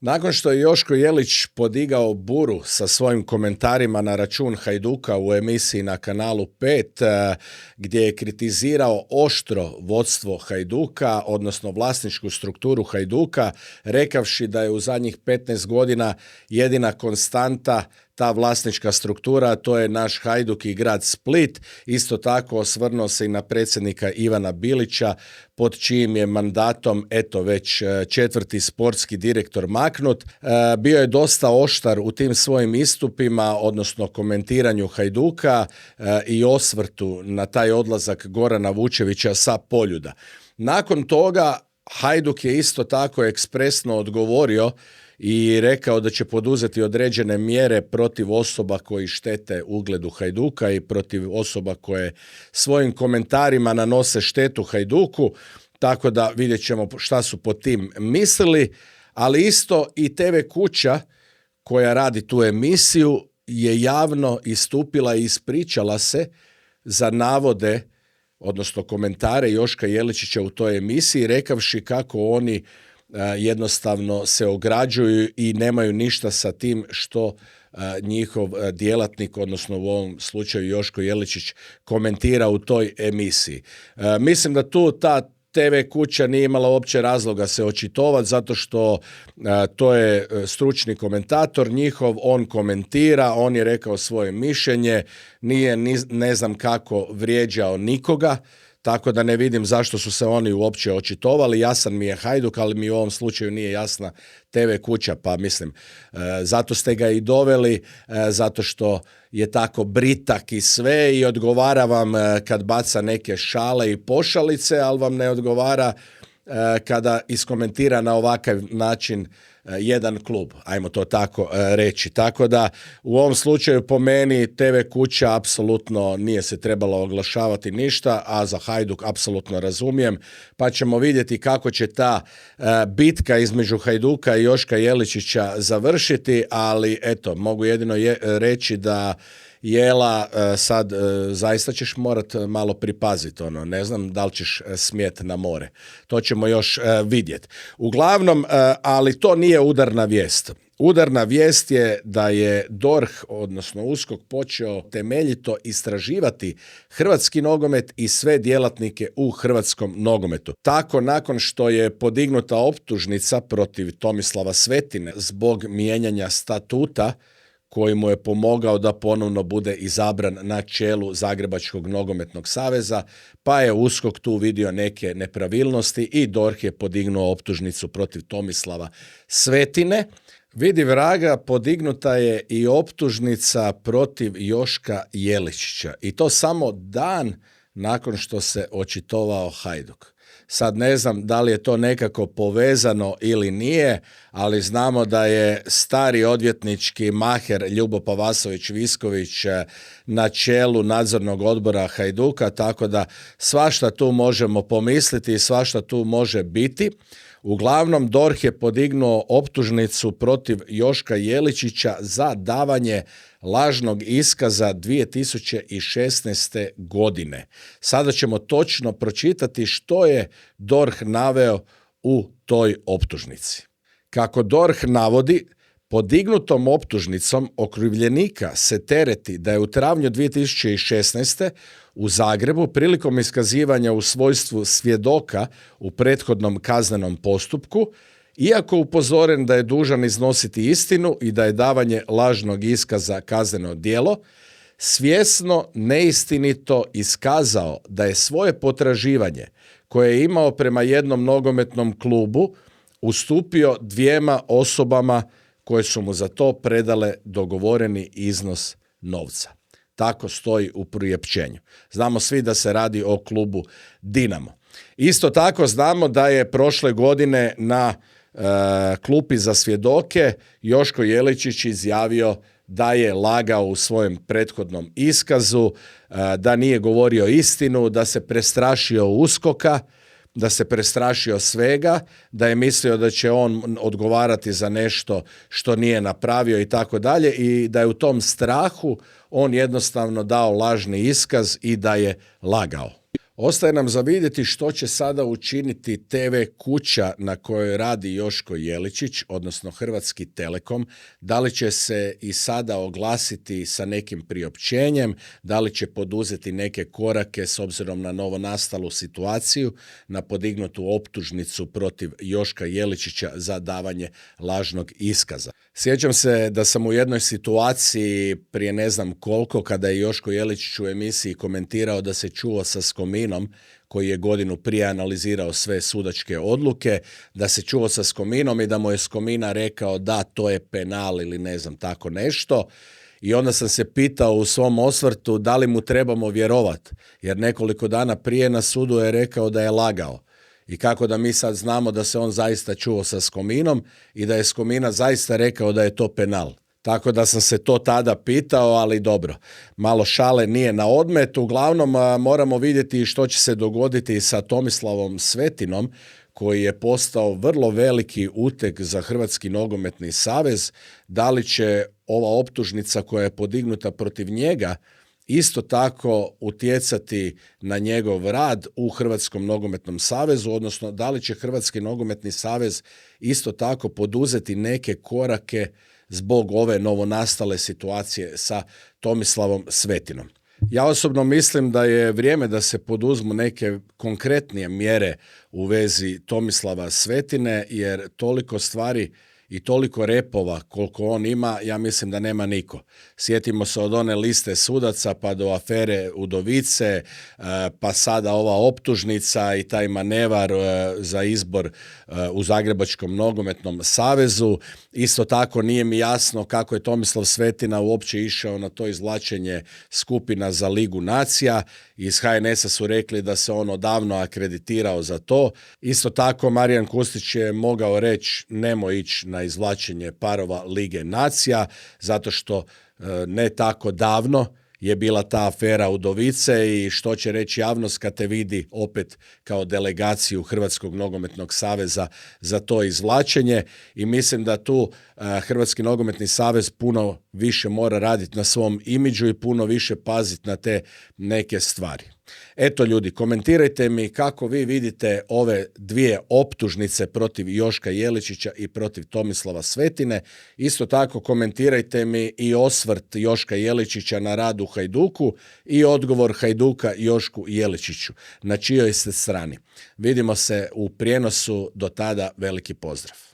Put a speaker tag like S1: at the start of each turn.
S1: Nakon što je Joško Jelić podigao buru sa svojim komentarima na račun Hajduka u emisiji na kanalu 5, gdje je kritizirao oštro vodstvo Hajduka, odnosno vlasničku strukturu Hajduka, rekavši da je u zadnjih 15 godina jedina konstanta ta vlasnička struktura, to je naš Hajduk i grad Split. Isto tako osvrnuo se i na predsjednika Ivana Bilića, pod čijim je mandatom već četvrti sportski direktor maknut. Bio je dosta oštar u tim svojim istupima, odnosno komentiranju Hajduka i osvrtu na taj odlazak Gorana Vučevića sa Poljuda. Nakon toga Hajduk je isto tako ekspresno odgovorio i rekao da će poduzeti određene mjere protiv osoba koji štete ugledu Hajduka i protiv osoba koje svojim komentarima nanose štetu Hajduku, tako da vidjet ćemo šta su pod tim mislili, ali isto i TV kuća koja radi tu emisiju je javno istupila i ispričala se za navode, odnosno komentare Joška Jeličića u toj emisiji, rekavši kako oni jednostavno se ograđuju i nemaju ništa sa tim što njihov djelatnik, odnosno u ovom slučaju Joško Jeličić, komentira u toj emisiji. Mislim da tu ta TV kuća nije imala uopće razloga se očitovati, zato što to je stručni komentator njihov, on komentira, on je rekao svoje mišljenje, nije ne znam kako vrijeđao nikoga, tako da ne vidim zašto su se oni uopće očitovali. Jasan mi je Hajduk, ali mi u ovom slučaju nije jasna TV kuća, pa mislim, zato ste ga i doveli, zato što je tako britak i sve i odgovara vam kad baca neke šale i pošalice, ali vam ne odgovara kada iskomentira na ovakav način jedan klub, ajmo to tako reći. Tako da u ovom slučaju po meni TV kuća apsolutno nije se trebalo oglašavati ništa, a za Hajduk apsolutno razumijem, pa ćemo vidjeti kako će ta bitka između Hajduka i Joška Jeličića završiti, ali eto, mogu jedino reći da Jela, sad zaista ćeš morat malo pripaziti, ne znam da li ćeš smijet na more. To ćemo još vidjeti. Uglavnom, ali to nije udarna vijest. Udarna vijest je da je DORH, odnosno USKOK, počeo temeljito istraživati hrvatski nogomet i sve djelatnike u hrvatskom nogometu. Tako, nakon što je podignuta optužnica protiv Tomislava Svetine zbog mijenjanja statuta koji mu je pomogao da ponovno bude izabran na čelu Zagrebačkog nogometnog saveza, pa je USKOK tu vidio neke nepravilnosti i DORH je podignuo optužnicu protiv Tomislava Svetine. Vidi vraga, podignuta je i optužnica protiv Joška Jeličića i to samo dan nakon što se očitovao Hajduk. Sad ne znam da li je to nekako povezano ili nije, ali znamo da je stari odvjetnički maher Ljubo Pavasović-Visković na čelu nadzornog odbora Hajduka, tako da svašta tu možemo pomisliti i svašta tu može biti. Uglavnom, DORH je podignuo optužnicu protiv Joška Jeličića za davanje lažnog iskaza 2016. godine. Sada ćemo točno pročitati što je DORH naveo u toj optužnici. Kako DORH navodi, podignutom optužnicom okrivljenika se tereti da je u travnju 2016. u Zagrebu prilikom iskazivanja u svojstvu svjedoka u prethodnom kaznenom postupku, iako upozoren da je dužan iznositi istinu i da je davanje lažnog iskaza kazneno djelo, svjesno neistinito iskazao da je svoje potraživanje koje je imao prema jednom nogometnom klubu ustupio dvijema osobama koje su mu za to predale dogovoreni iznos novca. Tako stoji u priopćenju. Znamo svi da se radi o klubu Dinamo. Isto tako znamo da je prošle godine na klupi za svjedoke Joško Jeličić izjavio da je lagao u svojem prethodnom iskazu, da nije govorio istinu, da se prestrašio USKOK-a, da se prestrašio svega, da je mislio da će on odgovarati za nešto što nije napravio i tako dalje i da je u tom strahu on jednostavno dao lažni iskaz i da je lagao. Ostaje nam za vidjeti što će sada učiniti TV kuća na kojoj radi Joško Jeličić, odnosno Hrvatski Telekom. Da li će se i sada oglasiti sa nekim priopćenjem, da li će poduzeti neke korake s obzirom na novonastalu situaciju, na podignutu optužnicu protiv Joška Jeličića za davanje lažnog iskaza. Sjećam se da sam u jednoj situaciji prije ne znam koliko, kada je Joško Jeličić u emisiji komentirao da se čuo sa Skominom, koji je godinu prije analizirao sve sudačke odluke, da se čuo sa Skominom i da mu je Skomina rekao da to je penal ili ne znam tako nešto. I onda sam se pitao u svom osvrtu da li mu trebamo vjerovati, jer nekoliko dana prije na sudu je rekao da je lagao. I kako da mi sad znamo da se on zaista čuo sa Skominom i da je Skomina zaista rekao da je to penal. Tako da sam se to tada pitao, ali dobro, malo šale nije na odmet. Uglavnom moramo vidjeti što će se dogoditi sa Tomislavom Svetinom, koji je postao vrlo veliki uteg za Hrvatski nogometni savez. Da li će ova optužnica koja je podignuta protiv njega isto tako utjecati na njegov rad u Hrvatskom nogometnom savezu, odnosno da li će Hrvatski nogometni savez isto tako poduzeti neke korake zbog ove novonastale situacije sa Tomislavom Svetinom. Ja osobno mislim da je vrijeme da se poduzmu neke konkretnije mjere u vezi Tomislava Svetine, jer toliko stvari i toliko repova koliko on ima, ja mislim da nema niko. Sjetimo se od one liste sudaca pa do afere Udovice, pa sada ova optužnica i taj manevar za izbor u Zagrebačkom nogometnom savezu. Isto tako nije mi jasno kako je Tomislav Svetina uopće išao na to izvlačenje skupina za Ligu nacija. Iz HNS-a su rekli da se on odavno akreditirao za to. Isto tako Marijan Kustić je mogao reći nemoj ići na izvlačenje parova Lige nacija, zato što ne tako davno je bila ta afera Udovice i što će reći javnost kad te vidi opet kao delegaciju Hrvatskog nogometnog saveza za to izvlačenje. I mislim da tu Hrvatski nogometni savez puno više mora raditi na svom imidžu i puno više paziti na te neke stvari. Eto ljudi, komentirajte mi kako vi vidite ove dvije optužnice protiv Joška Jeličića i protiv Tomislava Svetine. Isto tako komentirajte mi i osvrt Joška Jeličića na rad u Hajduku i odgovor Hajduka Jošku Jeličiću. Na čijoj ste strani? Vidimo se u prijenosu, do tada veliki pozdrav.